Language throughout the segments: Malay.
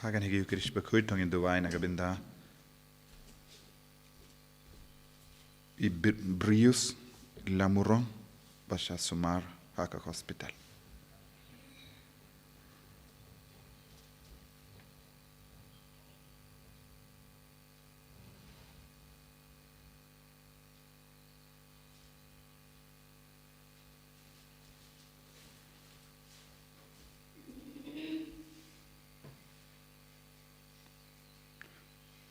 Hagan higi Eucharistic Bakhuid tong in Dubai nagabinda I Brius Lamurong Basha Sumar Haka Hospital.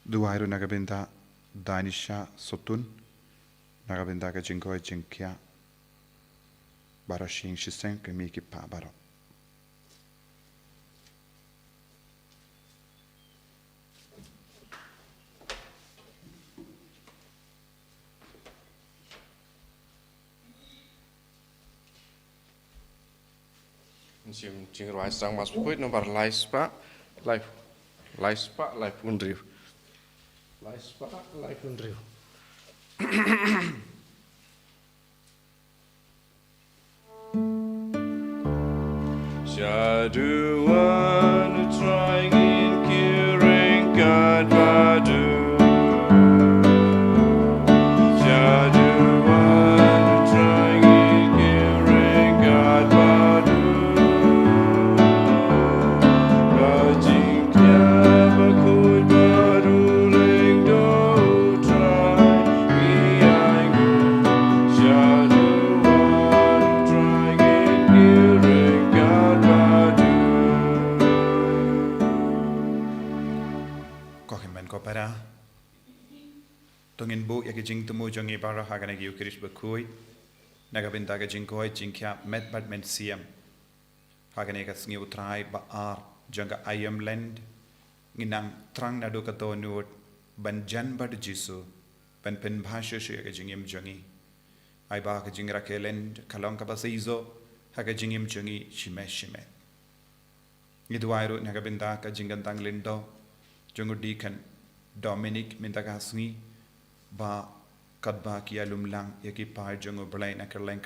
Duwairu nagabinda Danisha Sotun nagabinda ka jingkoy jingkya barashing shiseng kami ki pa baro. Jingruai sang mas Bakhuid nomor live undriu. Live undriu. Syaduan trying in curing God badu. Syaduan trying in curing God badu. Kajingnya Bakhuid baru leng do try iaiku. Syaduan trying in curing God badu. Kohimen ko para tongin bu yaki jing tumu jongi bara hagan higi Eucharistic Bakhuid nagabinda ka jingkoy jingkya met bat men siam hagan higi Sngi Trai ba ar janga ayam Lent nginang trang nadu kato nuot ban jan bad jisu ban pen bhasha shi yaki jingim jongi ay ba ka jingra ke Lent kalong ka basizo haga jingim jongi shime Ngiduairu nagabinda ka jingantang lindo jongo deacon Dominic mintaga Sngi ba kadba kia lumlang yaki par jongo blay na kerleng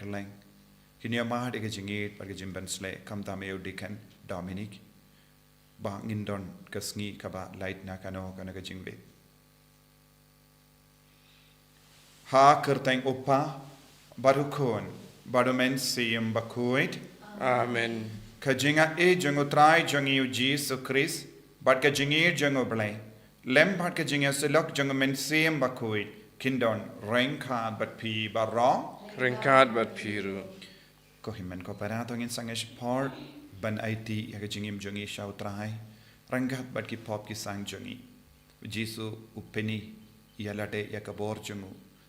kinia mahad ega jingit par jimban sle kam Taïew deacon Dominic ba ngindon ka Sngi ka ba light na kano kana ka jingbe ha kerteng opa barukon barumen siyam Bakhuid Amen. ka jinga e jongo Trai jongi Jesus Christ bat ka jingir jongo blay lem bat ka jinga selok jongo men siyam Bakhuid kindon rengkad bat pi barong Ringkad bat piru. ko himen ko paratong in sangesh part ban IT ya jingim jongi shau Trai rangkat bat ki pop ki sang jongi Jisu upeni yalate ya kabor jongu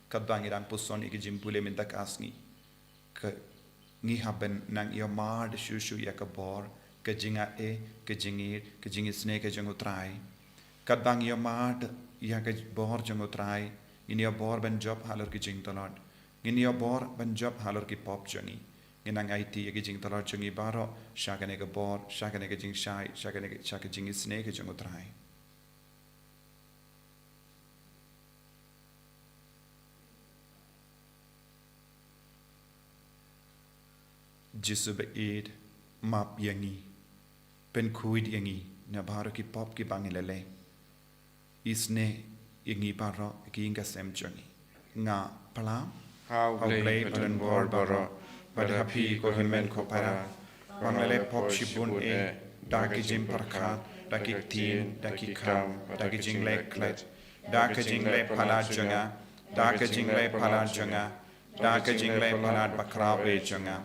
kadbang irang puson iki jimpule mintak asngi ke ngi haben nang yo mad shushu ya kabor ke jinga e ke jingir sne ke jongu Trai kadbang yo mad ya ke bor jongu Trai ini yo bor ban job halor ki jing talot ini yo bor ban job halor ki pop jongi nginang IT ya ki jing talot jongi baro shakane ke bor shakane ke jing shai shakane ke jing sne ke jongu Trai Jisu beid map yangi pen kuid yangi na baro ki pop ki bangilele isne yangi baro ki inga sem jongi nga pala How play button bor baro. Badapi ko himen ko para. banglele pop shibun e daki jim parkha daki tin daki kam daki jingle klet daki jingle pala jonga daki jingle pala jonga daki jingle pala bakra be jonga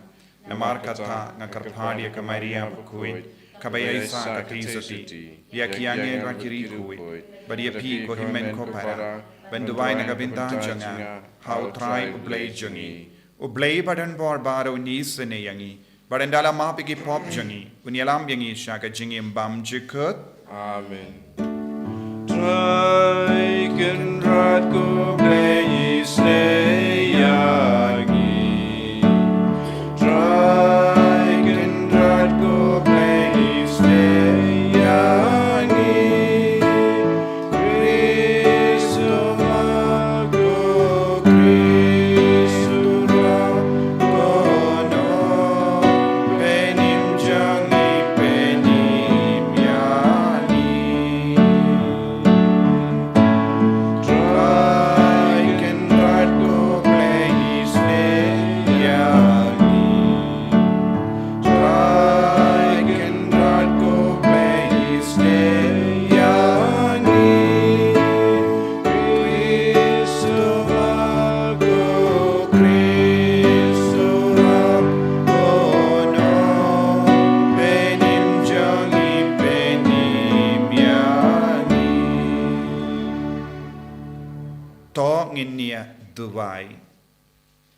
namar kata ngakarphadi ka Maria Bakhuid kabaya isa ka Kristi ya kiange rakiri kuid badi pi ko himen ko para benduwai nagabinta jonga how Trai ublay jongi ublay badan bor baro ni sene yangi badan dala mapi ki pop jongi unyalam yangi shaka jingi mbam jikut Amen. Trai can rat go play stay yangi. Trai can rat go play stay yangi. Cristo mago Cristo ra gono penim jangi penim yani. to nginia duwai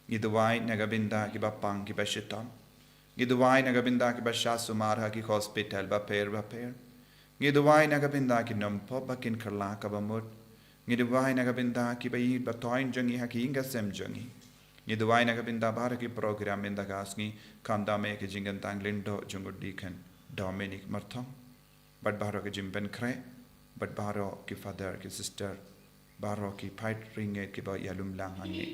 giduwai nagabinda kibapang kibashitam giduwai nagabinda kibashasumara ki hospital baper giduwai nagabinda ki nampo bakin karla kabamut giduwai nagabinda ki bayi batoin jangi hakinga sem jangi giduwai nagabinda baraki program inda gasni kamdame ke jingan tanglindo jungudikan Dominic Myrthong but baro ke jimben kre but baro ki father ki sister baro ki pait ringe ki ba yalum lang hangi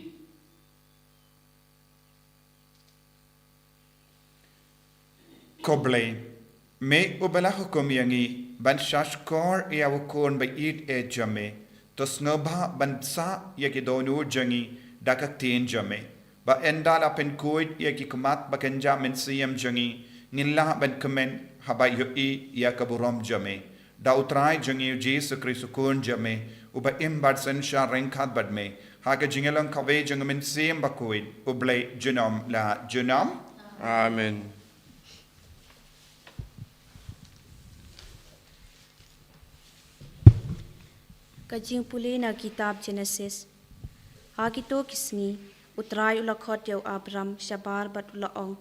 koble me ubala hukum yangi ban shashkor ya wukon ba it e jame to snobha ban sa yaki donu jangi dakaktin jame ba endala pen kuit yaki kumat ba kenja men siyam jangi nilla ban kemen haba yoi ya kaburom jame da utrai jangi Jesu Kristu kun jame uba imbad sen sha renkat bad me haga jingelang kawe jangamen siyam Bakhuid uble junam la junam Amen. Kajing puli na kitab Genesis. Hagito kisngi utrai ulakhot yaw Abram shabar bat ulaong.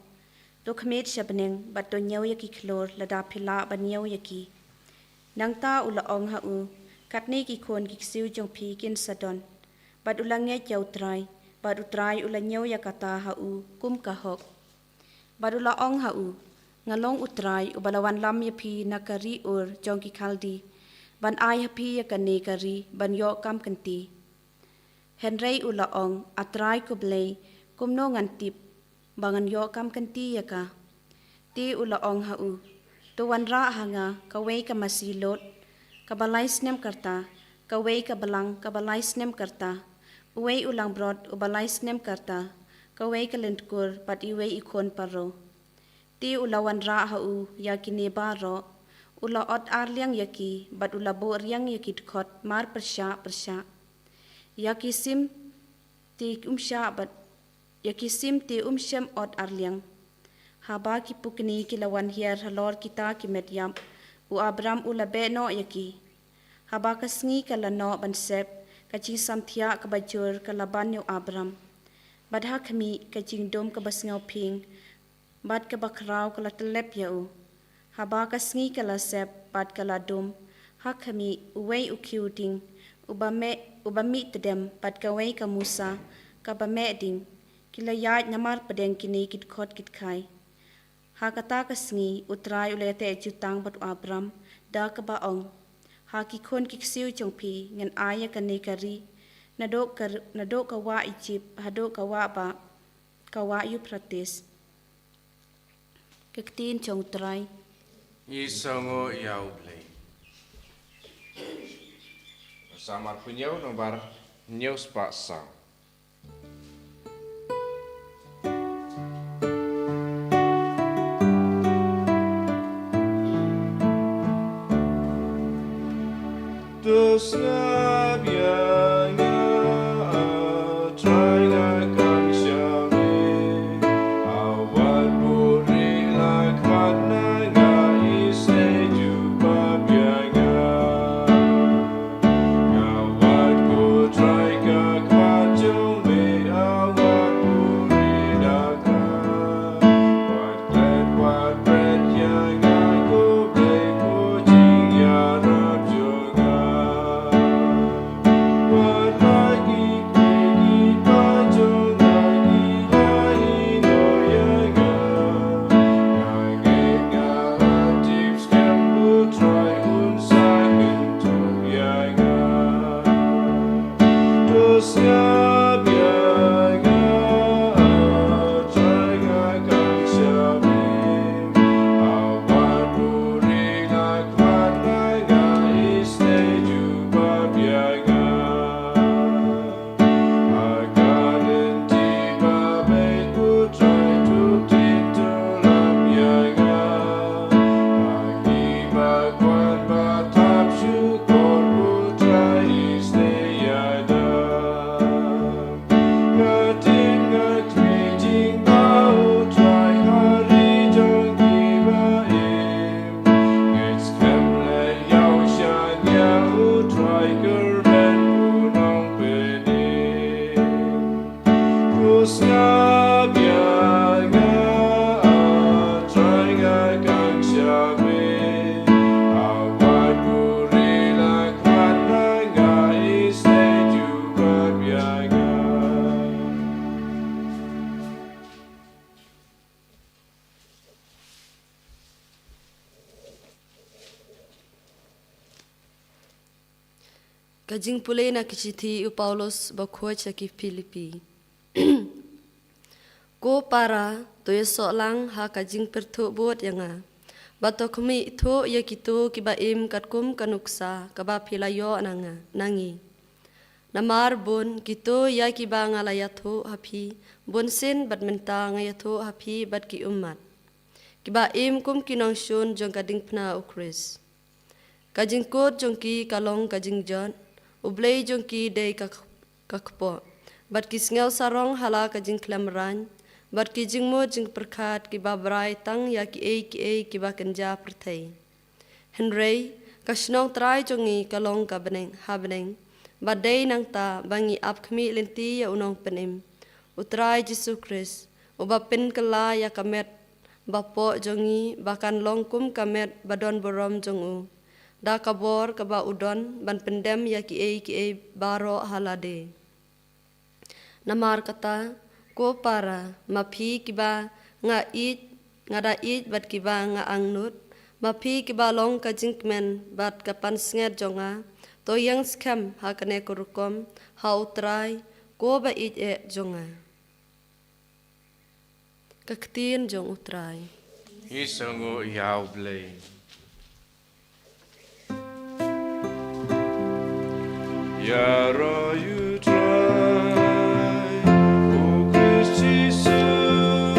Dokmet shabneng bat do nyaw yaki klor lada pila ban nyaw yaki. Nang ta ulaong hau katni ki kon kiksiu jong pi kin sadon. Bat ulangnya yaw trai bat utrai ulanyaw yakata hau kum kahok. Bat ulaong hau ngalong utrai ubalawan lam yapi nakari ur jong ki kaldi. Ban ai happy ya kane kari ban yo kam kanti Henry ulaong atrai kublay kumno ngantip bangan yo kam kanti ya ka ti ulaong hau tuwan ra hanga kaway ka masilot kabalay snem karta kaway kabalay snem karta uway ulang brod ubalay snem karta kaway kalentkur pat iway ikon paro ti ulawan ra hau ya kineba ro ula ot arliang yaki bat ula bo riang yaki dkot mar persya yaki sim ti umsyam ot arliang haba ki pukni kilawan hiar halor kita ki medyam u Abram ula beno yaki haba kasngi kalano bansep kaching samthia kabajur kalaban yo Abram badha kami kaching dom kabasngau ping bad kabakrau kalatelep yau haba kasngi kala sep pat kala dum hakami uway ukiuting ubami tedem pat kaway ka Musa kabame ding kilayat namar padeng kini kitkot kitkai hakata kasngi utrai ulete jutang pat Abram da kabaong hakikon kiksiu chongpi ngan aya kanikari nadok kawa Egypt hadok kawa ba kawa Euphrates kektin chong Trai Isongo yau play. Samar punyau nomor news paksa. Dosnya biangnya trai akan syame awal buri lakhat Wah Kajing pulay na kichiti u Paulos Bakhuid sa ki Filipi. Ko para toya solang ha kajing pertu buat yanga. Bato kami itu ya kitu kiba im katkum kanuksa kaba pilayo nangi. Namar bun kitu ya kiba ngalayatu hapi bun sin badmenta ngayatu hapi bad ki umat. Kiba im kum kinong shun jong kading pna ukris. Kajing kot jong ki kalong kajing jon. Ublay jong ki day kakpo. Bat ki sngaw sarong hala kajing klamran. Bat ki jing mo jing perkat ki babrai tang ya ki ba kenja pertai. Henry kasnong trai jongi kalong ka beneng. Bat day nang ta bangi ap kami lenti ya unong penim. Utrai Jesu Christ. Uba pen kala ya kamet. Bapo jongi bakan longkum kamet badon borom jongu. Da kabor kaba udon ban pendem ya ki baro halade. Namar kata ko para mapi kiba nga da it bat kiba nga angnut mapi kiba long ka jinkmen bat kapan snger jonga to yang skam hakane kurukom ha utrai ko ba it jonga. Kaktin jong utrai. Isango yaw blay. Yara you try, O Christ Jesus,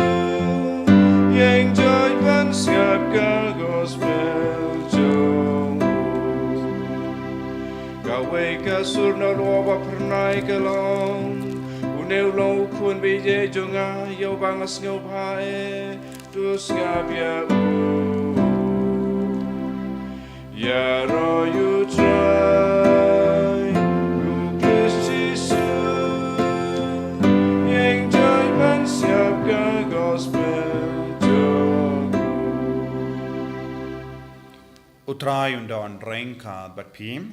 yang joy ban skap ka gospel jong. Gawe ka sur na loba pernai kalong, uneu lo kun bije jonga yo bangas ngau pae, tu skap ya u. Yara you try. Utrai undon rengka bat pim.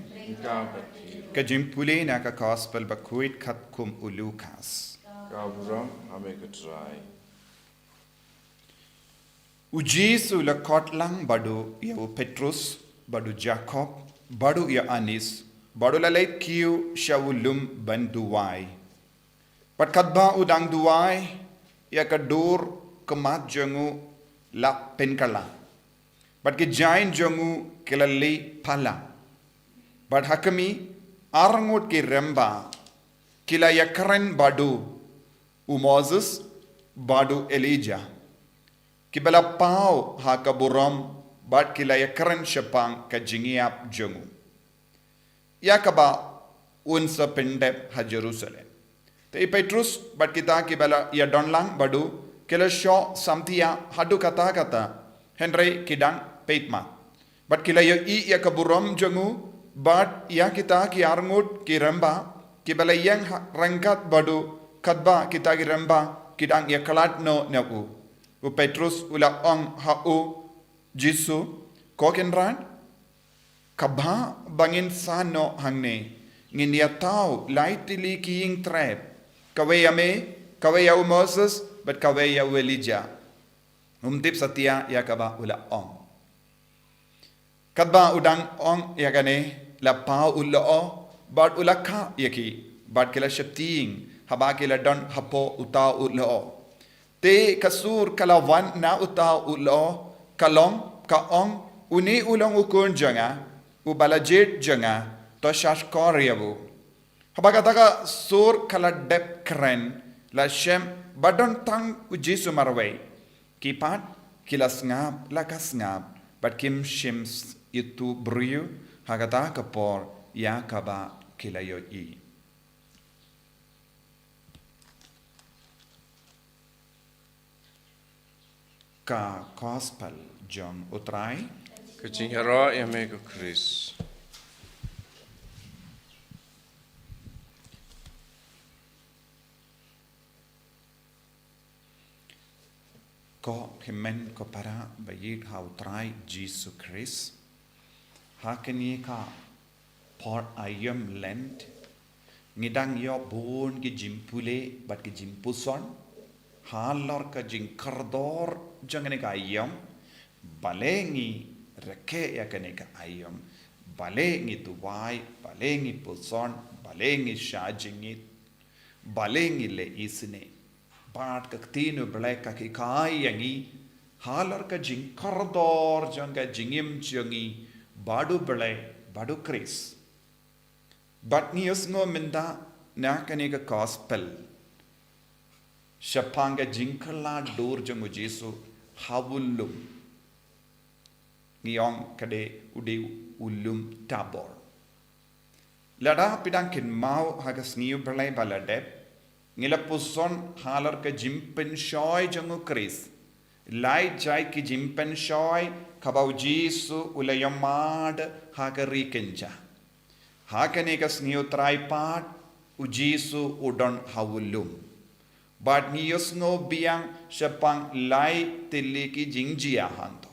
Ka jimpule na ka gospel Bakhuid kat kum ulukas. Gaburam ame ka trai. Ujisu la kotlang badu ya Petrus, badu Jacob, badu ya Anis, badu la leit kiu shawulum banduwai. Pat katba udang duwai ya kadur kemat jengu la penkala. But ki jain jongu kilali pala. But hakami arangut ki remba kila yakaren badu u Moses badu Elijah. Kibala pau hakaburam but kila yakaren shapang ka jingiap jongu. Yakaba unsa pendep ha Jerusalem. Te Petrus but kita kibala ya donlang badu kila sho samtia hadu kata Henry kidang Peitma. But kila ya kaburam jongu but ya kita ki arngut ki ramba ki balayang rangkat badu kadba kita ki ramba kidang ya kalat no naku. U Petrus ula ong hau Jisu kokenran kabha bangin sano hangne ngin ya tau lightly kiing trap kawe ya Moses but kawe ya Elijah. Umdip satya ya kaba ula ong. Kadba udang ong ya gane la pau ulo bad ulakha yaki bad kila shating haba kila don hapo uta ulo te kasur kala wan na uta ulo kalong ka ong uni ulong ukun janga ubalajet janga to shash koryabu haba kataka sur kala dep kren la shem badon tang ujisu marway kipat kila ngap la kasngap but kim shims itu beriu hagata kapor ya kaba kilayo i. Ka gospel John utrai. Kajing hara ya me ka Chris. Ko himen ko para bayit ha utrai Jesus Christ. Hakeni ka por ayam Lent ngidang yo bon ki jimpule bat ki jimpuson halor ka jing kardor jangane ka ayam balengi reke ya kene ka ayam balengi tuwai, balengi puson, balengi shajingit, balengi le isne, bat kaktinu belai kaki kai yangi, halar ka jing kordor janga jingim jangi, badu belai, badu kris. But niusngo minda nakaniga gospel. Shapanga jinkala dur jangu Jesu hawulum. Ngiyong kade ude ulum tabor. Lada pidangkin mau hagas ngiu belai baladep. Ngila puson halar ka jimpen shoy jangu kris. Lai jai ki jimpen shoy kabau Jesu ulayamad hagari kenja. Hakanegas ngiu trai pat u Jesu udon hawulum. But ngiyosngo biang syapang lai tiliki jingjia hanto.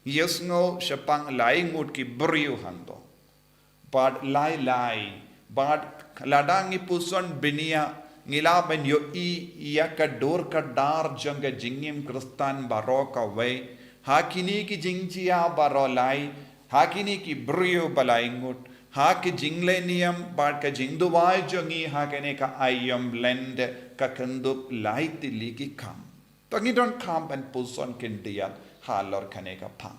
Ngiyosngo syapang lai ngut ki beriu hanto. But lai, but ladangi puson binia ngilaban yo iya kador kadar janga jingim kristan baroka way. Hakini ki jingjia baro lai, hakini ki beriu balai ngut. Haki jinglenium but ka jingduwai jongi hakene ka ayam Lent ka kandup light liki kam. Tangi don't come and puson kindia halor kaneka pang.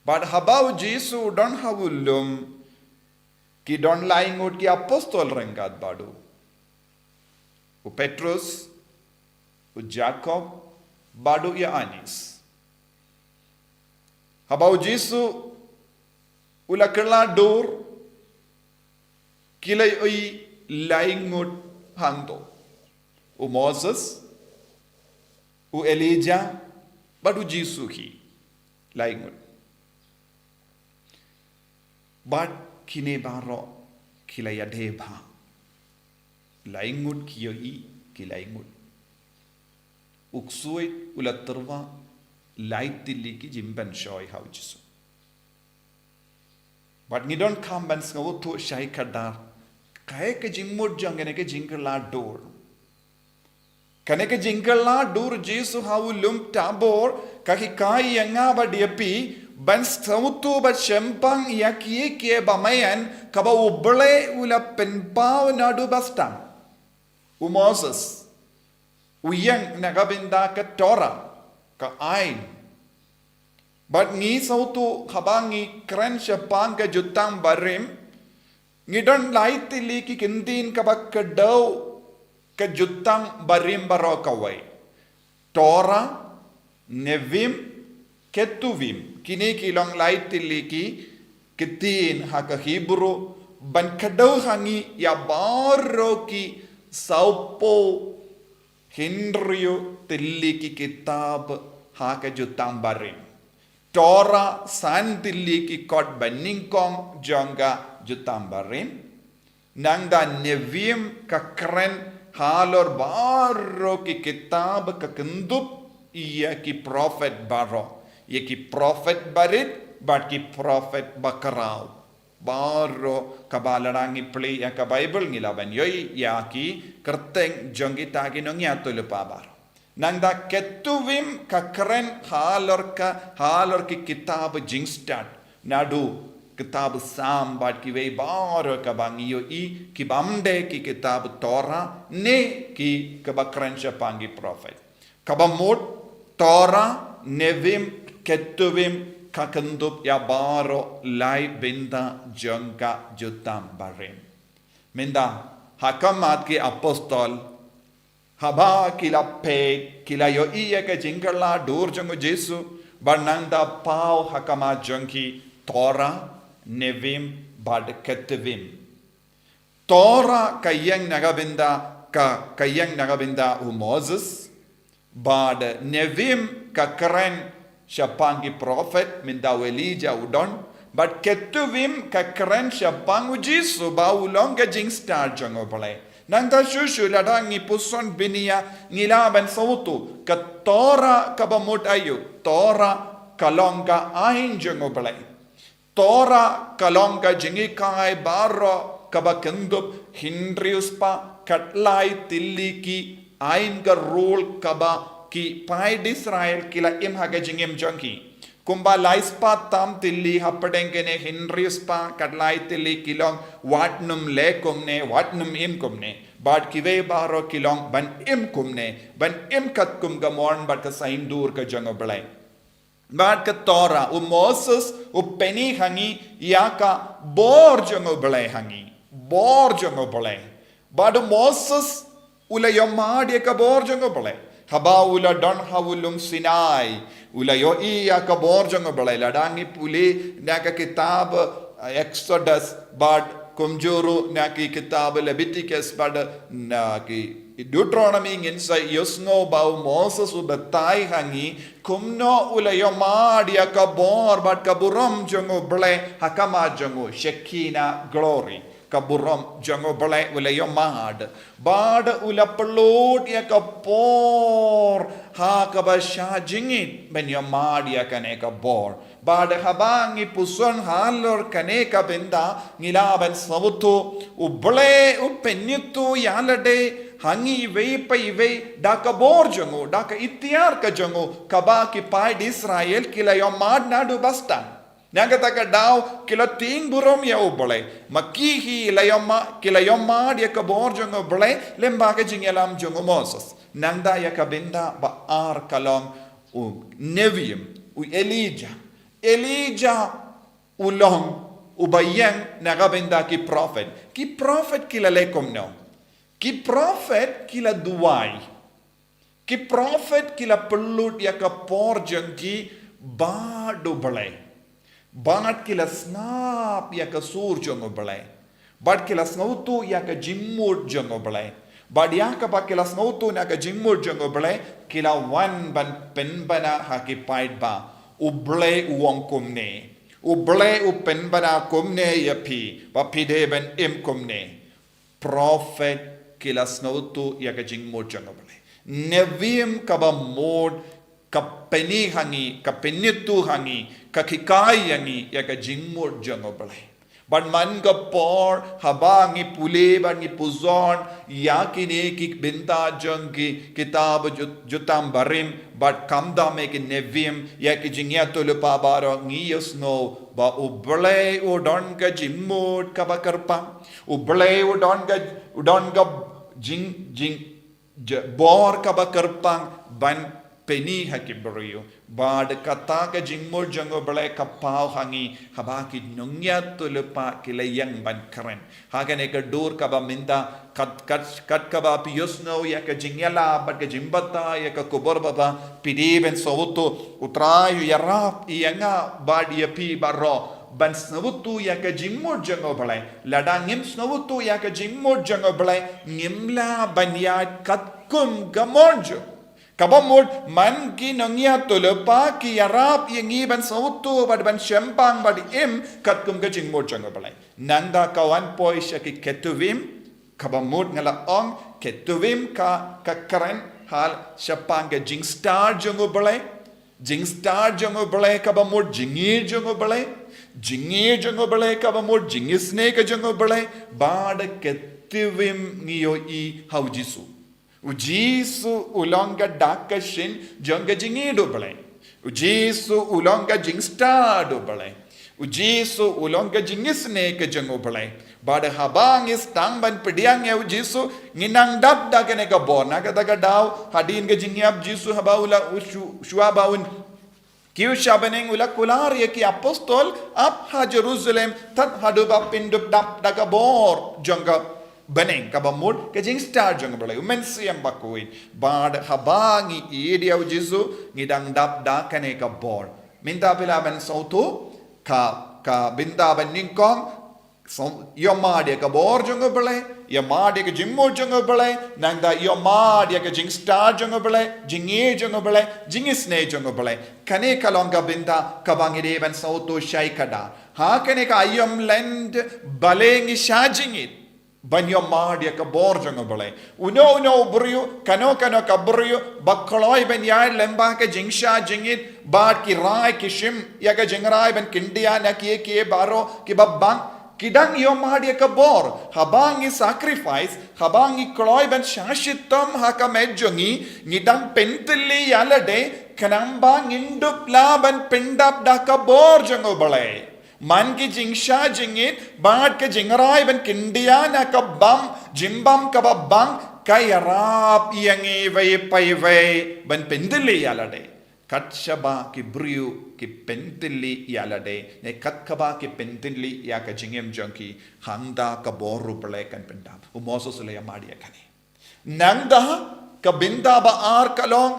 But habau Jesu don't havulum ki don't lying out ki apostol rengat badu. U Petrus, u Jacob, badu ya anis. Habau Jesu ulakala dur kilay oi laingot hando. U Moses, u Elijah, badu Jesu hi laingot. But kine baro kilaya deba. Laingot kiyo I kilaingot. Uksuit ulaturwa light tiliki jimban shoy how Jesu. But ni don't come and go to shy kadar. Kaya ke jingmud jangane ke jingkala door. Kane ke jingkala door Jesu hawulum tabor kaki kai yanga ba diapi ban sautu ba shempang yakie kie bamayan kaba ubele ula penpau nadu bastam. U Moses uyang nagabinda ka Torah ka ain. But ngi sautu habangi kren shapang ka jutang barim ngidon lai tili ki kindin kabak kedau ke jutang barim barokawai. Torah, Nevim, Ketuvim. Kini kilong lai tili ki kitin haka Hebrew ban kedau hangi ya baro ki saupo Hinriyo tili ki kitab haka jutang barim. Torah san tili ki kot baningkong jangga jutambarin nangda nevim ka kren halor baro ki kitab ka kendup iya ki prophet baro iya ki prophet barit but ki prophet bakarau baro kabalarangi play ya ka Bible ngilaban yoi ya ki kerteng jongita ki nongya tulupa baro nangda ketuvim ka kren halor ki kitab jingstat nadu kitab sambat ki wei bar ka bangiyo I ki bamde ki kitab Torah ne ki kabakran pangi prophet kabamot Torah nevim ketuvim kakandup ya baro lai binda jangka jutam barim minda hakamat ki apostol haba kila pe kila yo iya ka jingala dur jangu Jesu bananda pau hakamat jangki Torah Nevim bad ketevim. Torah kayang nagabinda u Moses bad Nevim ka keren syapangi prophet minda Elijah udon bad ketevim ka keren syapang u Jesu ba ulong ka jing star jango balai. Nanta shushu ladangi puson binia ngilaban sautu ka Torah kabamut ayu Torah kalongka ain jango balai. Torah kalongka jingikai baro kabakendup hindrius pa katlai tiliki ain ka rule kaba ki pai Israel kila im haga jingim jangki Kumba laispa tam tilli hapadengene Henriuspa kadlai tilli kilong watnum le kumne watnum im kumne bad kive baro kilong ban im kumne ban im kat kum gamorn bad ka sain dur ka jango belai bad ka tora u Moses u penny hangi yaka bor jango belai hangi bor jango belai bad Moses ula yomadi ka bor jango belai haba ula don hawulum Sinai ula yo iya ka borjang balai ladangi puli naka kitab Exodus bad kumjuru naki kitab Leviticus bad naki Deuteronomy insa yosno bau Moses ubatai hangi kumno ula yo madia ka bor bad kaburam jango balai hakama jango Shekinah glory kaburam jango balai ula yo mad bad ula pelot ya ka por ha ka ba sha jingit ben yo mad ya kane ka bor bad habangi puson halor kane ka benda ngilaban savuto u balai u pennitu yalade hangi vei pai vei da ka bor jango da ka itiar ka jango kaba ki pai Israel kila yo mad nadu bastan Nangata daw kila ting burom ya ubole makihi layoma kila yoma dia ka bor jongo bole lemba ka jingelam jongo Moses nangda ya ka benda ba ar kalong u Nevium u Elijah ulong ubayang na ka benda ki prophet kila lekom no ki prophet kila duwai ki prophet kila pelut ya ka por jengki ba do bole Bangat kila snap ya ka sur jongo balai. Bad kila snautu ya ka jimmur jongo balai. Bad ya ka ba kila snautu na ka jimmur jongo balai. Kila wan ban penbana hakipaid ba. Uble uong kumne. Uble u penbana kumne ya pi. Ba pide ben im kumne. Prophet kila snautu ya ka jimmur jongo balai. Nevim ka ba mod ka peni hangi ka penitu hangi kakikai yangi ya ka jingmur jango balai ban man ka por habangi pule bangi puzon yakine ki binta jangi kitab jutam barim but kamda me ki nevim ya ki jingya tulupa baro ngiyos no ba ublay o don ka jingmur ka bakarpa ublay o don ka jing bor ka bakarpang ban Penny hakibrio, bad kata ka jingmur jango balai kapau hangi habaki nungya tulupa kilayang ban karen. Hagan eka dur kaba minda kat kaba piyosno ya ka jingyala bad ka jimbata ya ka kubor baba pidi ben sawuto utrayu yarap iyanga bad yapi barro ban snavutu ya ka jingmur jango balai ladangim snavutu ya ka jingmur jango balai ngimla banyat katkum gamonjo Kabamud man ki nangya tulupa ki yarap yengi ban sautu bad ban shempang bad im katkum ka jingmur jango balai nangda kawan poi shaki ketuvim kabamud ngala ong ketuvim ka karen hal shapang ka jingstar jango balai kabamud jingir jango balai kabamud jingisne ka jango balai bad ketuvim ngiyo I haujisu Ujisu ulonga dakashin jonga jingido balai. Ujisu ulonga jingstar do balai. Ujisu ulonga jingisne ke jango balai. Bada habang is tangban pediang ya ujisu nginang dap dagane ka borna ka daga daw hadin ke jingyap jisu habaula shua baun Kiu shabaneng ula kular ya ki apostol ap ha Jerusalem tat hadu ba pindup dap daga bor jonga Baneng kabamud ke jing star jang balai umensiam Bakhuid bad habangi idia ujisu ngidang dap da kane ka bor minta pila ben sautu ka binta ben ningkong yoma dia ka bor jang balai yoma dia ke jingmo jang balai nangda yoma dia ke jing star jang balai jingi jang balai jingisne jang balai kane kalonga binta kabangi de ben sautu shai kada ha kane ka ayam Lent balengi shajingit Banyo madia ka borjang balai. Uno brio, kano kabrio, bakloi ben yai lemba ka jingsha jingit, bad ki rai ki shim, ya ka jingrai ben kindia na kie baro, ki babang, kidang yo madia ka bor, habangi sacrifice, habangi kloi ben shashitam haka medjongi, nidang pentili yalade, Kanambang indup laban pendap dah kabor jango balai. Man ki jingsha jingit, bad ke jingrai ban kindiana ka bam, jimbam ka bang, kayarap iyangi vai pai vai ban pendili alade. Kat shaba ki briu ki pentili yalade, ne kat kaba ki pentili ya ka jingem jangki, hangda ka boru balai kan pendap. Umoso sula ya madi akani. Nangda ka binda ba ar kalong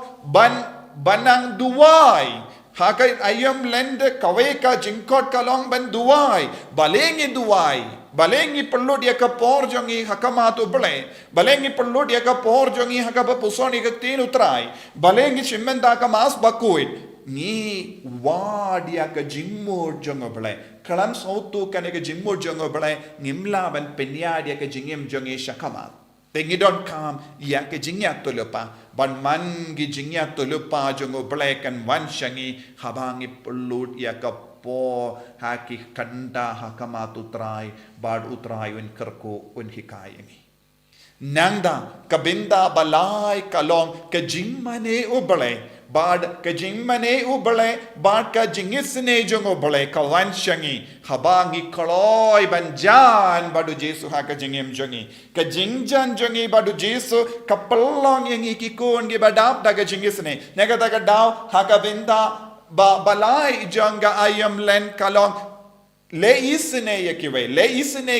banang duwai. Hakai ayam lende kaweka jingkot kalong ban duwai. Balengi duwai. Balengi perlu dia ke por jongi hakamatu bele. Balengi perlu dia ke por jongi hakaba pusoni ke tinu trai. Balengi shimenda ka mas Bakhuid. Ni wa dia ke jingmur jongo bele. Kalam sautu kane ke jingmur jongo bele. Ngimla ban penya dia ke jingim jongi shakamat. Pengidon kam ya ke jingya tulupa ban man gi jingya tulupa jongo blekan wan shangi habangi pelut ya ke po haki kanda hakamatu trai bad utrai un kerku un hikai ini nangda kabinda balai kalong ke jingmane ubale bad ke jingmane ubale bad ka jingisne jongo bale ka wan shangi habangi kaloi banjan badu Jesu ha ka jingem jongi ka jingjan jongi badu Jesu ka pelong yang ikikun gi badap daga jingisne naga daga daw ha ka binda balai janga ayam len kalong le isne yakiwe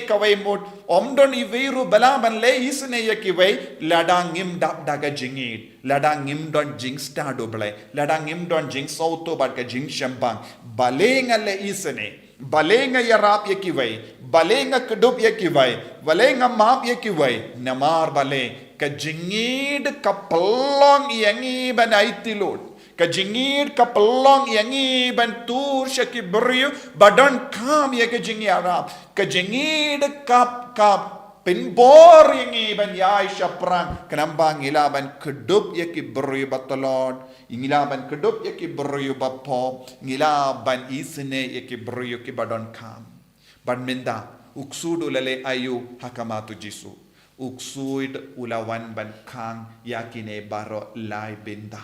kawai mut omdon iviru balaban le isne yakiwe ladangim dap daga jingid ladangim don jing stado ble ladangim don jing sauto bad ka jing shambang balenga le isne balenga yarap yakiwe balenga kedup yakiwe balenga map yakiwe namar bale ka jingid ka pelong yangi banaitilot ka jingir ka pelong yangi bantur syaki beriu badan kam ya ka jingi arab ka jingir kap pinbor yangi ban yai syapran kenambang ilaban kedup yaki beriu batalon ilaban kedup yaki beriu bapo ilaban isne yaki beriu ki badan kam ban minda uksudu lele ayu hakamatu Jesu uksuid ulawan ban kang yakine baro lai binda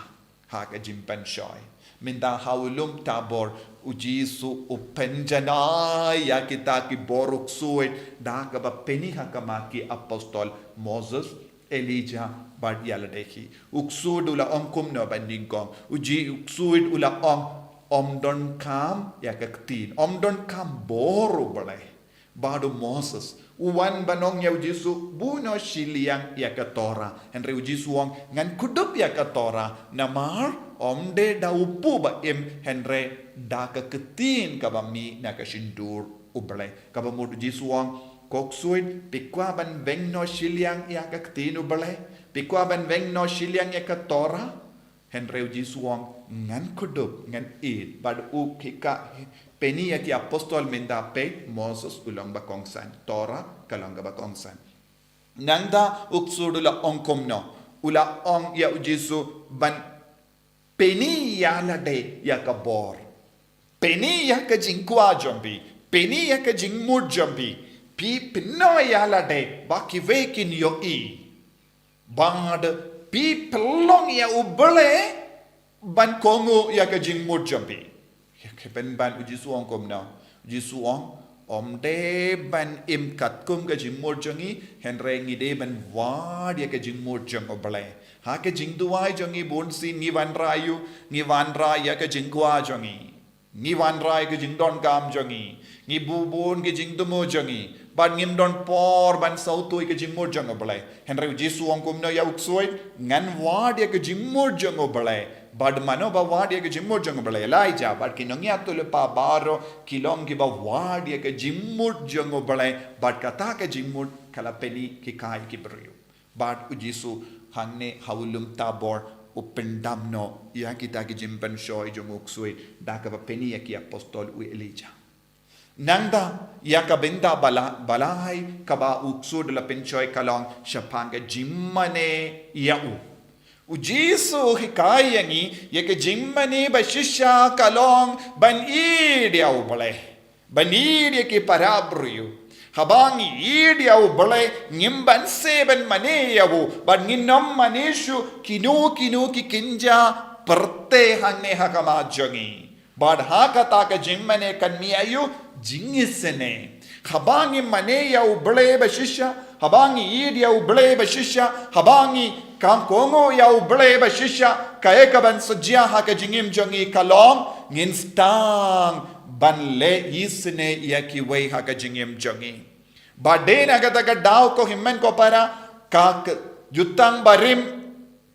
haka jimpan shoy minda haulum tabor ujisu upenjanai ya kita ki boruk suit da ka ba peni hakamaki apostol Moses Elijah bad yaladeki uksud ula omkum no bandingkong uji uksud ula omdon kam ya ka ktin omdon kam boru bale badu Moses uwan banong ya ujisu buno shiliang ya ka Torah henry ujisu wong ngan kudup ya ka Torah namar omde da upu ba im henry da ka ketin ka ba mi na ka shindur ubale ka ba mud ujisu wong koksuit pikwa ban vengno shiliang ya ka ketin ubale pikwa ban vengno shiliang ya ka Torah henry ujisu wong ngan kudup ngan id bad u kika peni ya ki apostol minda pe Moses ulang ba kongsan Torah kalanga ba kongsan nanda uksudula ongkomno ula ong ya ujisu ban peni ya la de ya ka bor peni ya ka jingkwa jombi peni ya ka jingmur jombi pi pino ya la de ba ki vekin yo i bad pi pelong ya ubale ban kongo ya ka jingmur jombi kepen ban uji suong kom na uji suong de ban im kat kum ka jingmur jongi henre ngi de ban wa dia ka jingmur jong obale ha ka jingduai jongi bon sin ni wan rayu ni wan ra ya ka jingkwa jongi ni wan ra ka jingdon kam jongi ni bu bon ka jingdumo jongi ban ngim don por ban sautu ka jingmur jong obale henre uji suong kom na ya uksoi ngan wa dia ka jingmur jong obale bad mano ba wadia ke jimmur jong bale Elijah bad kinongya to le pa baro kilong ki ba wadia ke jimmur jong bale bad kata ke jimmur kala peni ki kai ki brio bad ujisu hangne haulum tabor upendamno ya kita ki jimpan shoy jong uksui da ka ba peni ya ki apostol u Elijah nangda ya ka benda balai ka ba uksud la penchoy kalong shapanga jimmane ya ujisu hikayangi yeke jimmani ba shisha kalong ban idia ubale ban idia ki parabru habangi idia ubale ngimban seben mane yawu ban nginom manishu kinu ki kinja pertehane hakama jongi bad hakata ka jimmane kanmiayu jingisene habangi mane ya uble bashisha habangi id ya uble bashisha habangi kangkongo ya uble bashisha kaeka ban sajia haka jingim jongi kalom nginstang banle isne ya kiwei haka jingim jongi badena gata daw ko himmen ko para ka jutang barim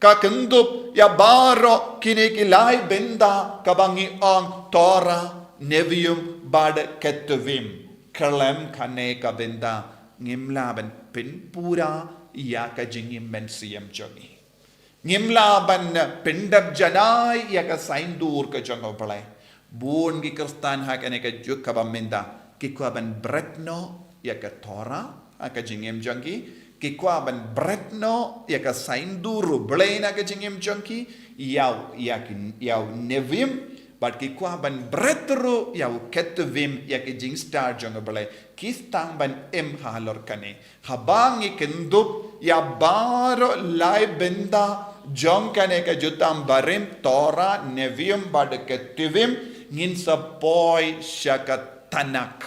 ka kendup ya baro kini kilai benda kabangi ang tora nevium bad ketuvim kalem kane ka benda ngimlaban pinpura ya ka jingim mensiam jongi ngimlaban pindab janai ya ka saindur ka jongo palai bun gi kristan ha kane ka juk ka bamenda kikwaban bretno ya ka tora ka jingim jongi kikwaban bretno ya ka sainduru blena ka jingim jonki yau nevim but kikwaban bretru yau ketuvim ya ka jing star jonga blai kistang ban halor kane habangi kendup ya baro lai benda jong kane ka jutam barim tora nevim bad ketuvim ngin sa poi shaka tanak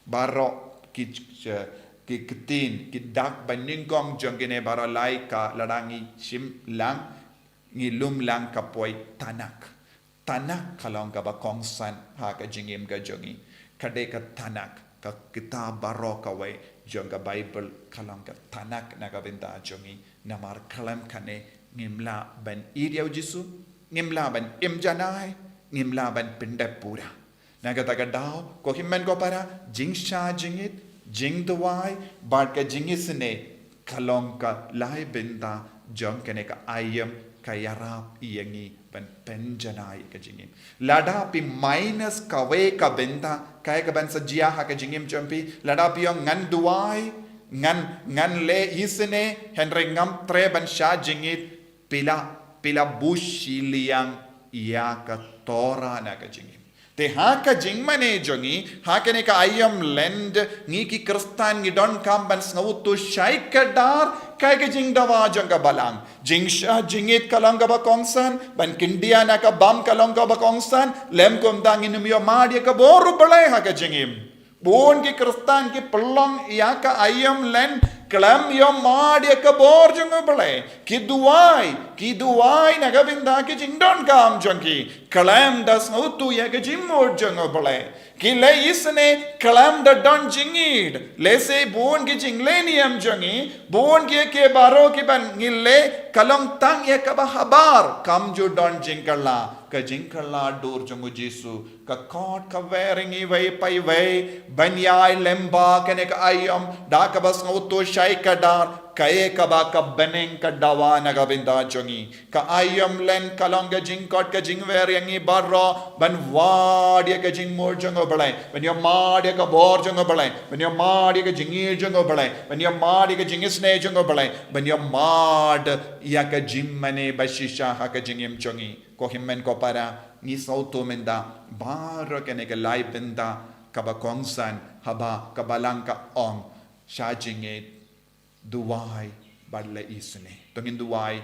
baro ki ketin ki dak baningkong jong kene bara lai ka larangi sim lang ngi lum lang ka poi tanak kalong ka ba kongsan ha ka jingim ka jongi kade ka tanak ka kitab baro ka wai jong ka bible kalong ka tanak na ka benta jongi namar kalam kane ngimla ban iriau jisu ngimla ban imjanai ngimla ban pindapura naga taga daw ko himmen ko para jingsha jingit jing dawai bad ka jingisne kalong ka lai benda jong kene ka ayam ka yarap iyangi ban penjanai ka jingim lada pi minus ka we ka benda kaya ka ban sajia ha ka jingim champi lada pi yung ngan duai ngan le isne henry ngam tre ban sha jingit pila bushiliang iya ka tora na ka jingim te haka jingmane jongi hakene ka ayam lend ngi ki kristan ngi don kam ban snautu shai kadar kai ka jing dawa jonga balang jingsha jingit kalanga ba kongsan ban kindia na ka bam kalanga ba kongsan lem kom dang inumyo madi ka boru balai haka jingim bon ki kristan ki pelong ya ka ayam lend kelam yo madi ka bor jonga balai ki duai na ka binda ki jing don kam jongi kelam das ngutu ya ka jimor jonga balai ki le isne kelam da don jingid le se bon ki jinglenium jongi bon ki ke baro ki ban ngille kalong tang ya ka habar kam jo don jingkala ka jingkala dur jongu jisu ka kot ka weringi vai pai vai banyai lemba kene ka ayam da ka bas ngutu shai kadar kae ka ba ka beneng ka dawa na ga binda jongi ka ayam len kalonga jingkot ka jingweringi barro ban wad ya ka jingmor jongo balai ban yo mad ya ka bor jongo balai ban yo mad ya ka jingir jongo balai ban yo mad ya ka jingisne jongo balai ban yo mad ya ka jimmane bashisha ha ka jingim jongi ko himmen ko para ni sauto menda bar kene ke lai benda kaba kongsan haba kabalangka ong shajinge duwai badle isne tongin duwai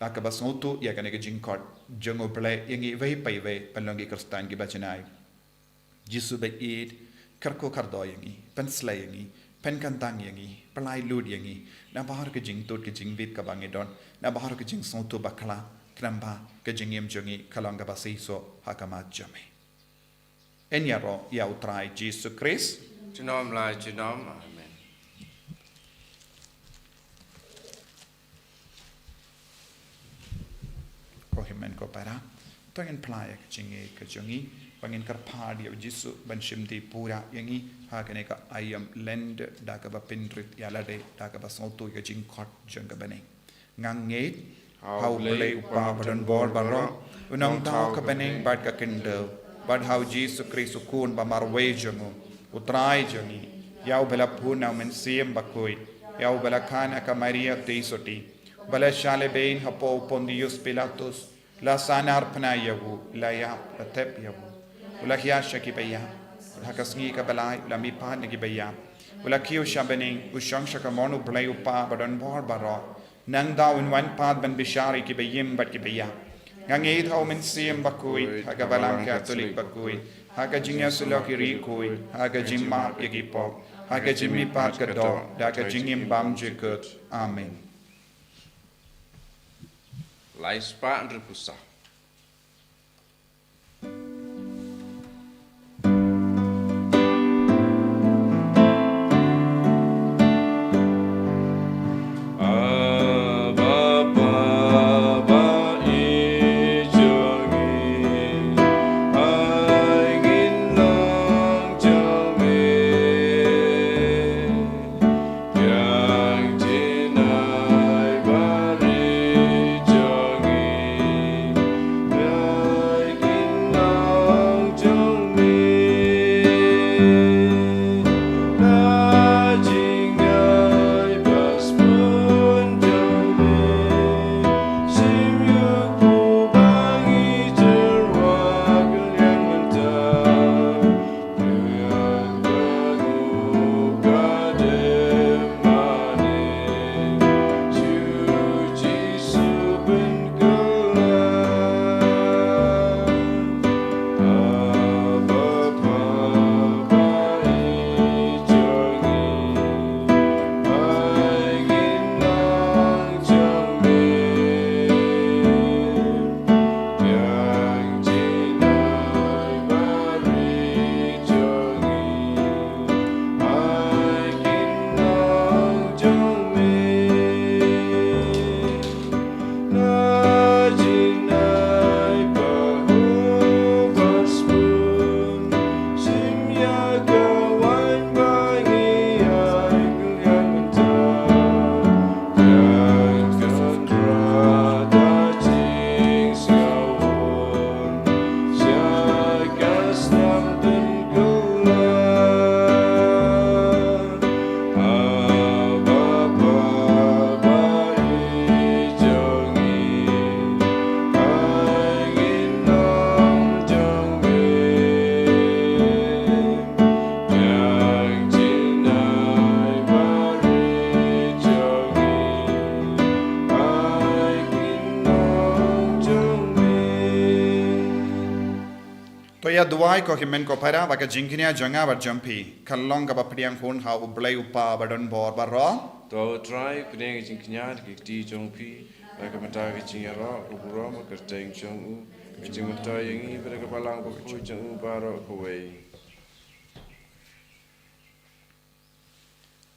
akaba sauto ya kene ke jingkot jongo ple yangi vei pai vei palongi kristan ki bachanai jisu be id karko kardo yangi pensla yangi penkantang yangi palai lud yangi na bahar ke jing tot ke jing vit ka bangedon na bahar ke jing sauto bakla kramba ke jingim jongi kalanga basiso hakamat jame enyaro ya utrai jisu kris Chinom lai chinom amen ko himen ko para tongin playa ke jingi ke jongi pangin karpad ya jisu ban shimdi pura yangi hakane ka ayam lend da ka ba pinrit ya lade da ka ba sauto ke jing kot jonga bane nganget how play upa badan bor baro unang tao ka baning bad ka kindo bad how Jesus Christ kun ba marwe jongo utrai jongi yau bela puna men siem Bakhuid yau bela kana ka Maria teisoti bela shale bein hapo Pontius Pilatus la sanar pna yahu la ya patep yahu ula hiya shaki baya hakasngi ka balai la mi pa ne ki baya ula kiu shabening usang shaka monu play upa badan bor baro nang daw in wan pad ban bishari ki bayim bat ki baya Ngangi thau men siam Bakhuid, haga balang Catholic Bakhuid, haga jingya sulaki rikuid, haga jimma yagipok, haga jimmi pat kadok, daga jingim bam jikut. Amen. Lai spa and repusah. Toya duai ko himen ko para baka jingkinia janga bar jampi kalong ka bapriang hun ha ublay upa badon bor barro To trai kuneng jing knyat ki ti jong pi baka mata ki jing ro ubro ma ka teng jong u jing mata yang i baka balang ko ku jong u baro ko wei.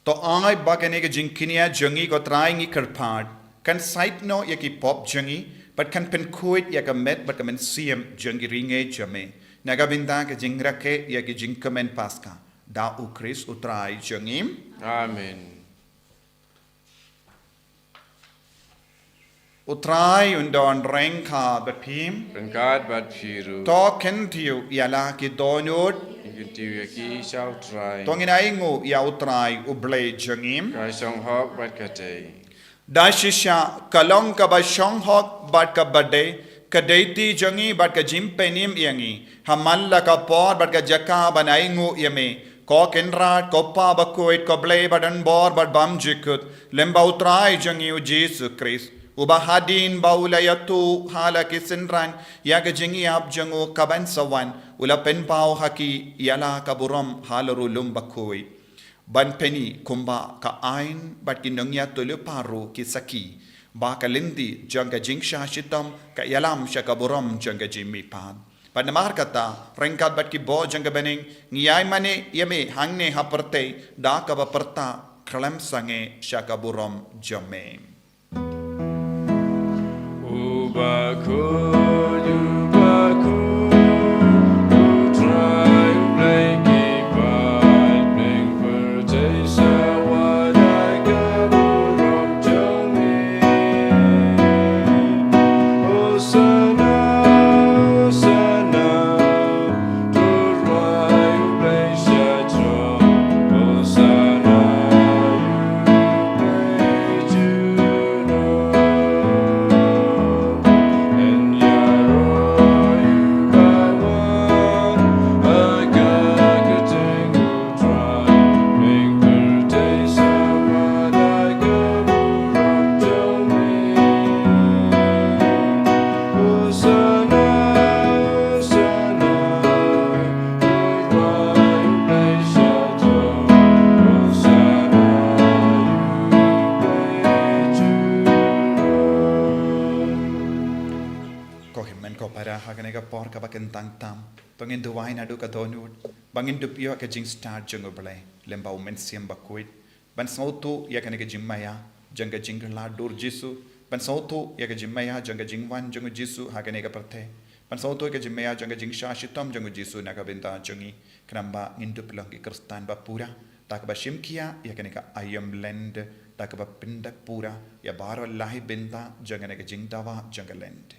to ai baka ne jingkinia jangi ko trai ngi karpad kan site no yaki pop jangi but kan pen kuit yaka met but kan siem jangi ringe jame naga binda ke jingrake yaki jingkamen paska da u Chris utrai jangim. Amen. Utrai undon rengka bepim Rengkat bat piru. to kentiu yala ki donut Ingin tiu ki shao trai. tongin aingu ya utrai ublay jangim Kai song hok bat katei. dashisha kalong ka ba shong hok bat ka bade kadeti jangi bat ka jimpenim yangi hamalla ka por bat ka jaka ban aingu yame ko kenrat ko pa Bakhuid ko blay badan bor bat bam jikut lemba utrai jangi u Jesus Christ ubahadin baulayatu hala kisinran yaga jingi ab jangu kaban sawan ula penpau haki yala kaburam halarulum Bakhuid ban peni kumba ka ain bat kinongya tulu paru kisaki ba kalindi jangga jingsha shitam ka yalam shakaburam jangga jimmi pan ban namar kata rengkat bat ki bo jangga bening ngiyai mane yame hangne haperte da ka baperta kalam sange shakaburam jame Bakhuid, trai play keep on playing for taste what I got from Johnny. Hosanna, Hosanna, to try play shatro. Hosanna, you play Juno. And kentang tam tongin duwai na du ka donut bangin du pio ka jing start jungo blai lembau men siam Bakhuid ban sautu ya ka ne ka jing maya janga jing la dur jisu ban sautu ya ka jing maya janga jing wan jungo jisu ha ka ne ka parthe ban sautu ka jing maya janga jing sha shitam jungo jisu na ka benta jungi kramba ngindu plong ki kristan ba pura tak ba shimkia ya ka ne ka ayam lend tak ba pindak pura ya baro lahi benta janga ne ka jing dawa janga lend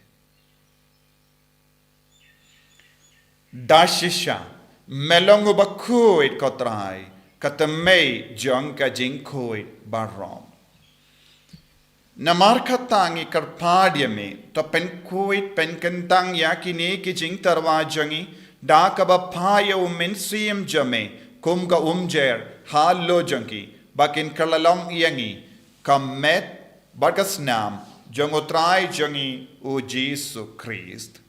Dashisha melongo Bakhuid ko Trai katamay jong ka jingkoid barom namar khatangi karpadya me to pen kuid pen kentang yakini ki jing tarwa jangi da ka ba phayo men siem jame kum ka umjer hallo jangi bakin kalalong yangi kamet bakas nam jongo Trai jangi o Jesus Christ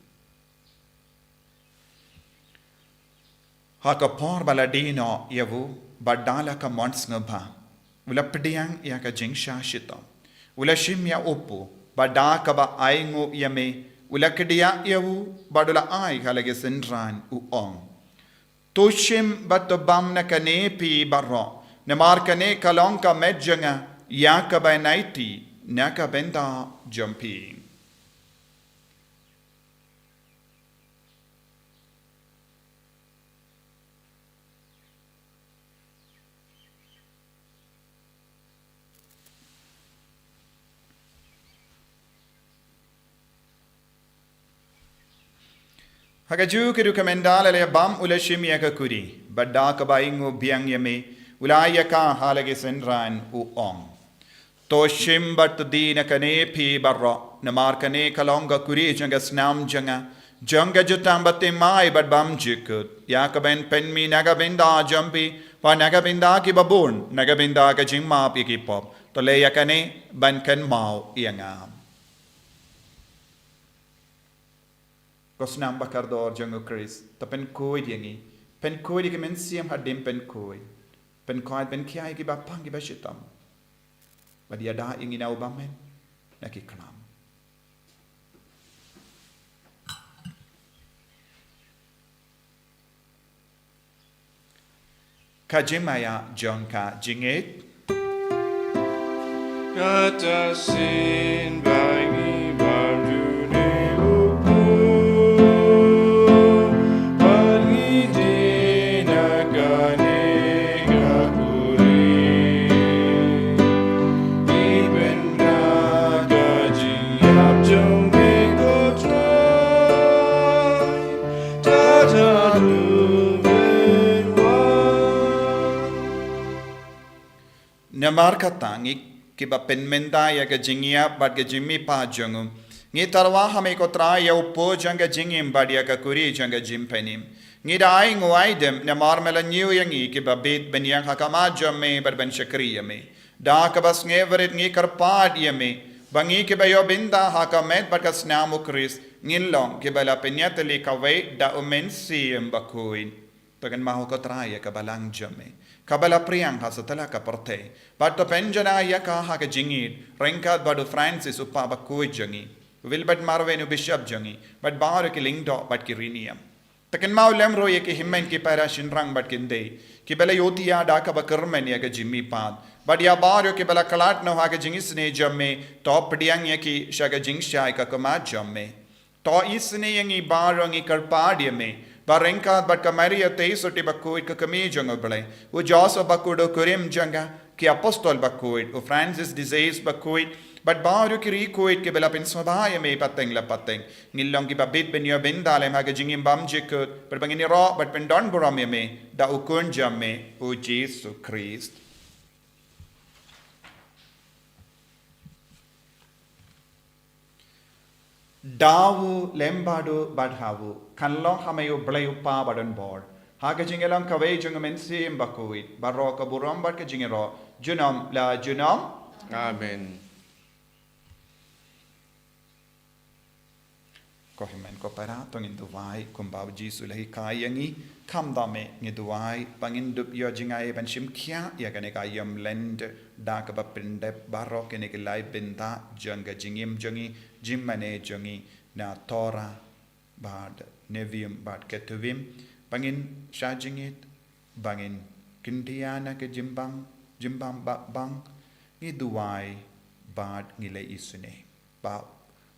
Haka por baladino yavu badala ka mons ngaba ula pediang ya ka jingsha shito ula shimya upu bada ka ba aingo yame ula kedia yavu badula ai kalage sendran u ong toshim batobam na kane pi barro ne mar kane kalong ka medjanga ya ka ba naiti na ka benda jumping Hagaju ke rekomendale le bam ulashim ya ka kuri badda ka baingo biang yame ulaya ka halage senran u ong to shim bat dina kane phi barra namar kane kalonga kuri janga snam janga jutam batte mai bad bam jikut ya ka ben pen mi naga benda jampi pa naga benda ki babun naga benda ka jingma pi ki pop to le ya kane ban kan mau ianga Kosnam bakardor jango Chris to pen koid yangi pen koid ki men siam hadim pen koid pen kiai ki bapang ki bashitam badia da ingi na ubamen naki klam Kajimaya jonka jinget Kata sin bangi bardune Namar katangi ki ba pen menda ya ga jingia bad ga jimmi pa jangum ngi tarwa hame ko Trai ya upo janga jingim bad ya ga kuri janga jimpenim ngi dai nguaidem namar mela new yangi ki ba bit ben yang hakama jamme bad ben shakriya me da ka bas ngeverit ngi karpad yame bangi ki ba yo binda hakamet bad ka snamu Chris ngilong ki ba la penyateli ka we da umensi Bakhuid tagan maho ko Trai ya ka balang jamme Kabala priang ha satala ka parte bato penjana ya ka ha ka jingid renkat badu Francis upa Bakhuid jangi wilbert marvenu bishop jangi but bar ki lingdo but ki riniam taken mau lemro ye ki himmen ki para shinrang but kinde ki bela yotia da ka bakarmen ya ka jimmi pad but ya bar ki bela kalat no ha ka jingis ne jamme top diang ye ki shaga jingsha ka kama jamme to isne yangi barongi karpad me Barenkat bat kamaria teisoti Bakhuid ka kami jango balai. U Joseph Bakhuid kurim janga ki apostol Bakhuid. U Francis disease Bakhuid. But baru ki rikuid ki bela pensabaya me pateng la pateng. Ngilong ki babit ben yo ben dalem ha ka jingim bam jikut. Berbangini ro bat pendon buram me da ukun jamme u Jesus Christ. Dawu lembadu badhawu kanlong hamayu blayu pa badan board haga jingelang kawai jungamen sim Bakhuid barro ka buram bad ka jingero junam la junam Amen. ko himen ko para tongin duwai kumbab jisu lahi kayangi kamdame ngi duwai pangin dup yo jingai ban shimkia ya kane ka yam lend da ka bapinde barro kene ke lai binda janga jingim jangi jimmane jangi na tora bad nevium bad ketuvim bangin shajingit bangin kintiana ke jimbang bang ngi duai bad ngile isune ba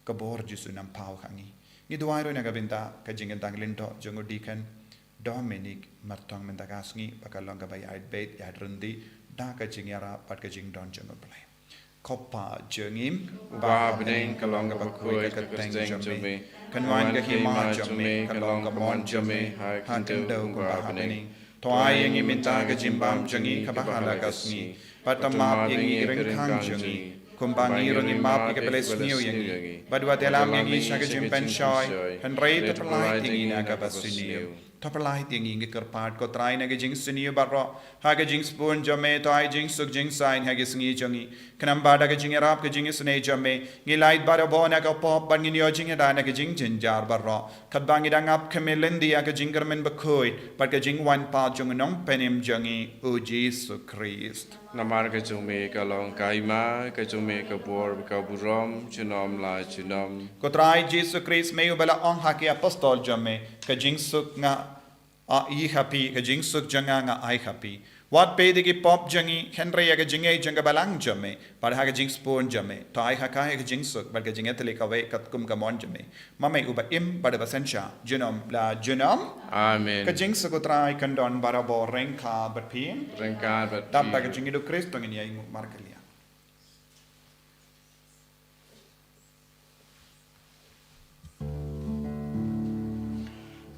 kabor jisunam pau khangi ngi duai ro naga binta ka jingen tanglinto jongo dikan Dominic Myrthong mendagasngi bakalonga bay bait yad rundi da ka jingyara pat ka jing don jongo play Kopa jengim ba bening kalonga Bakhuid ka teng jame kanwan ka hima jame kalonga mon jame ha kendo ba bening Trai yang minta ke jimbam jengi kabahala kasni patamap yang rengkang jengi kumbangi rengi map ke peles niu yang badwa telam yang isha ke jimpen shoy henrei terpelai tinggi naga basuniu terpelai tinggi ke kerpat ko trai naga jing suniu barro haga jing spoon jame toai jing suk jing sain haga sngi jengi kenam bada ke jing rap ke jing sne jame ngilait bada bona ka pop ban ngi jing da naga jing jinjar barro kadbangi dangap kemelendi aga jing kermen Bakhuid pat ke jing wan pa jung nong penim jengi o Jesus Christ namar ka jume kalong kaima ka jume ka bor ka burom chunom la chunom ko trai Jesus Christ meu bala ong haki apostol jame ka jing suk nga a I happy ka jing suk janga nga I happy wat pe de ki pop jangi henry aga jingai janga balang jame par ha ka jing spoon jame to I haka ka jing suk bar ka jing etli ka we kat kum ka mon jame mamai uba im bar basensha junom la junom amen ka jing suk trai kan don barabo renka bat pim rengkar bat tap ka jing do Kristo ngin ya ingu markalia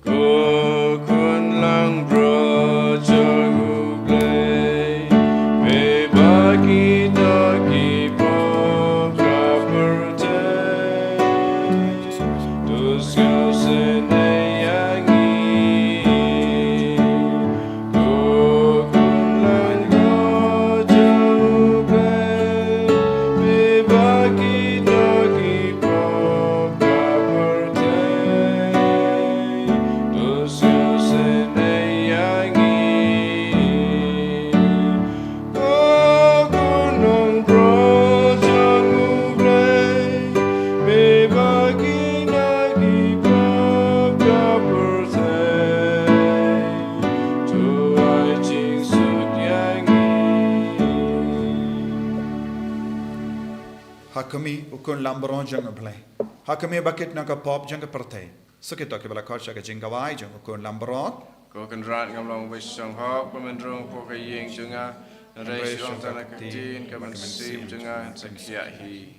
Ko kun lang bro jong uglay me baki taki po kaperte dus yusen yangi ko kun lang bro jong uglay me baki taki po kaperte Hakami ukun lambron jang play Hakami bakit na ka pop jang perte Sukito ke bala kocha ka jingawai jang ukun lambron Ko kan rat ngam long wis song hok pemendrong po ka yeng junga rai song tanah ketin ka man sim junga sakya hi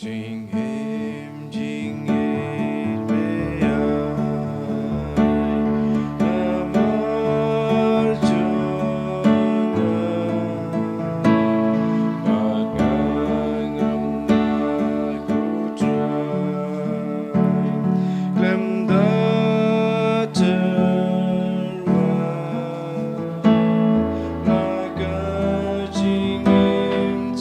Jing him jing it me namar jonga bagangam na kutrai klem da terwa naga jing him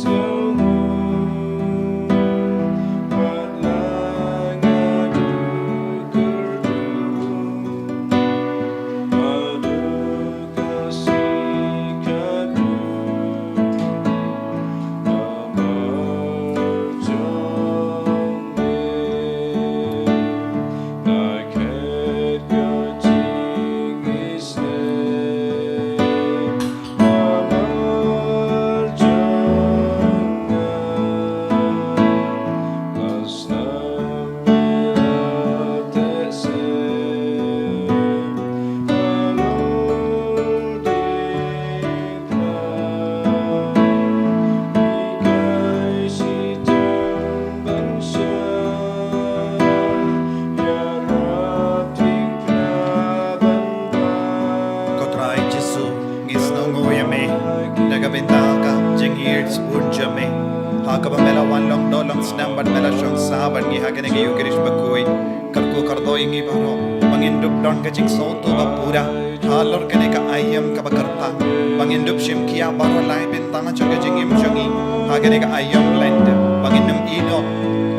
senam bat mela syong saban ngi hagane ngi Eucharistic Bakhuid karko kardo ingi baro mangindup don ka jing soto bapura halor kane ka ayam ka bakarta mangindup shim kia baro lai bintanga jaga jingim jangi hagane ka ayam Lent manginum ino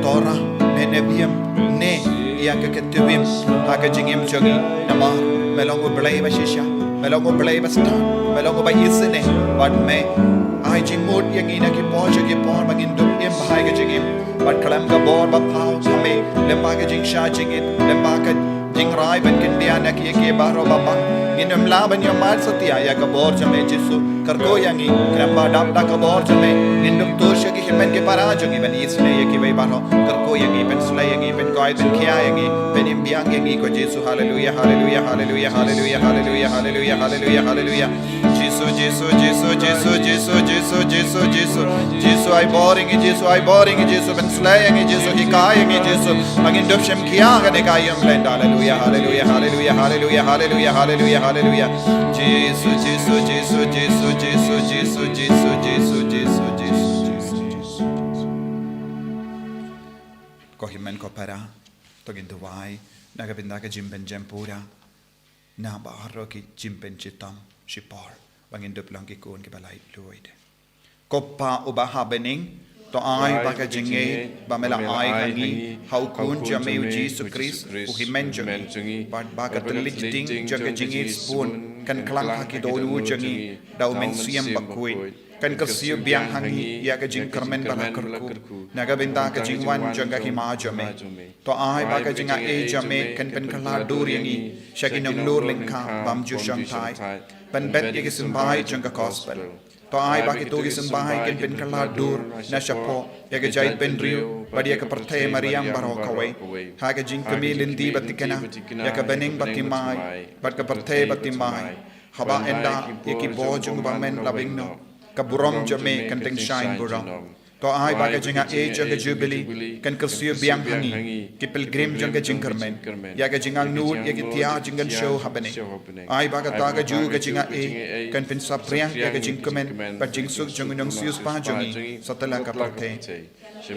tora menebiam ne ia ka ketubim haga jingim jangi namar melongo belai bashisha melongo belai basta melongo ba isene wat me ai jing mod yang ina ki poja ki por mangindup im bahai ka jingim bat kalam ka bor ba pau same lemba ka jing sha jingit lemba ka jing rai ben kindia na ki ke baro baba inam laban yo mat satia ya ka bor jame jisu kargo yangi kramba dap da ka bor jame indum tosha ki himen ke para jangi ben isne ye ki vai baro kargo yangi ben slay yangi ben koi ben kia yangi ben imbiang yangi ko jisu hallelujah hallelujah hallelujah hallelujah hallelujah hallelujah hallelujah hallelujah jisu jisu jisu jisu jisu jisu jisu jisu jisu ai boring jisu ben slay yangi jisu ki kai yangi jisu angin dop shem kia ga ne kai yam Lent hallelujah hallelujah hallelujah hallelujah hallelujah hallelujah hallelujah jisu jisu jisu jisu jisu jisu jisu jisu jisu jisu jisu ko himen ko para to gin duwai naga binda ka jimben jempura na baharo ki jimben chitam shipar bangin dup lang ki kun ki balai luid ko pa ubaha bening to ai baka jinge ba mela ai hangi hau kun jame Jesus Christ u himen jangi bat baka telit ding jaga jinge spoon kan klang haki dolu jangi dau men siam Bakhuid kan kersiu biang hangi ya ka jing kermen bala kerku naga benta ka jingwan janga ki ma jame to ai baka jinga e jame kan pen kala dur yangi shaginam lur lingka bam ju shantai ban bet ye simbai janga gospel to ai baki to simbai kan pen kala dur na shapo ya ka jai pen riu badia ka parthe mariam baro kawai ha ka jing kamilin di batikana ya ka bening batimai bat ka parthe batimai haba enda ye ki bo jung bamen labing no kaburom jame kan teng shine buram to ai baga jinga e janga Jubilee kan kersiu biang hangi ki pilgrim janga jingkermen ya ga jinga nur ya ki tia jingan show habane ai baga taga ju ga jinga e kan pin sapriang ya ga jingkemen ba jingsuk jangunong sius pa jangi satala ka pate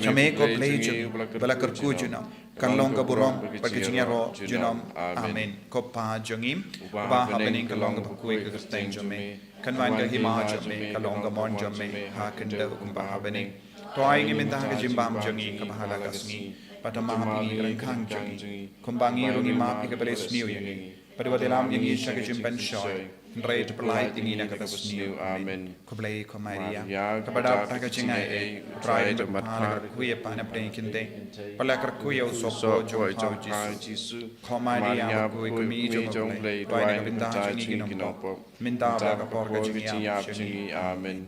jame ko play jung bala kerku junam kan long ka burom ba ki jinga ro junam amen ko pa jangim ba habane ka long ka Bakhuid ka steng jame kan wan ka hima jame ka long ka mon jame ha kan da ba habane to ai ngi minta ka jimbam jangi ka bahala ka sngi patama pi ran khang jangi kumbangi rungi ma pi ka bale sniu yangi padwa delam yangi shaka jimban shoy rai to plai tingi na ka sniu amen ko blai ko maria ka bada ta ka jinga e trai to matha kuya pa na pren kinte pala kar kuya so jo jisu ko maria ko mi jo blai to ai ka binda jangi no minta ba ka por ka jingi amen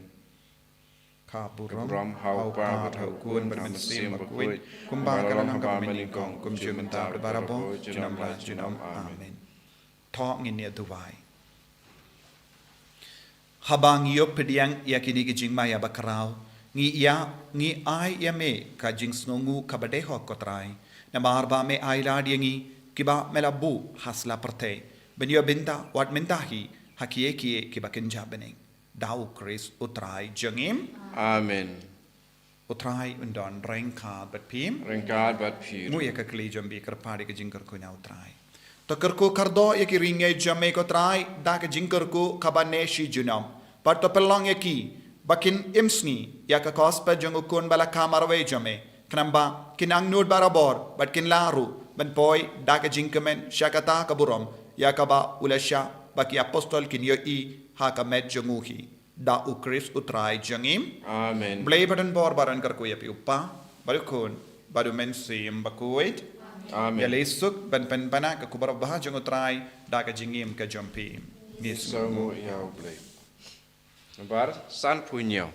Kaburam hau pa hau kun bermensim Bakhuid kumba kalang hang kamen kong kum jumenta berbarabo junam la junam amen thong in ne duwai habang yo pediang yakini ki jingma ya bakrao ngi ai ya me ka jing snongu kabade ho kotrai na barba me ai la diengi kiba melabu hasla perte benyo binta wat mentahi hakie kie kiba kenja beneng dau Chris utrai jangim amen utrai undon rengkad bat pim mu ya ka kli jambi karpadi ka jingkar ko na utrai to karko kardo ya ki ringe jame ko trai da ka jingkar ko kabane shi junam par to pelong ya ki bakin imsni ya ka kospa jangu kun bala kamarwe jame knamba kinang nud barabor bat kin laru ban poi da ka jingkamen shakata kaburom ya ka ba ulasha baki apostol kin yo I ha ka met janguhi da ukris utrai jangim amen blay badan bor baran kar ko ya pi uppa baru kun baru men sim Bakhuid amen ya lesuk ban pen bana ka kubar bah jang utrai da ka jingim ka jampi ngis Somo ya blai bar san punyo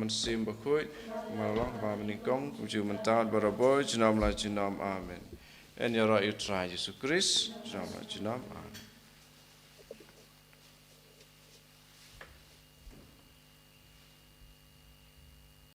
mình sim Bakhuid mà lót và mình công cũng chịu mình ta bà bôi chỉ nom là chỉ nom amen. En yara Trai Jesus Christ chỉ nom là chỉ nom amen.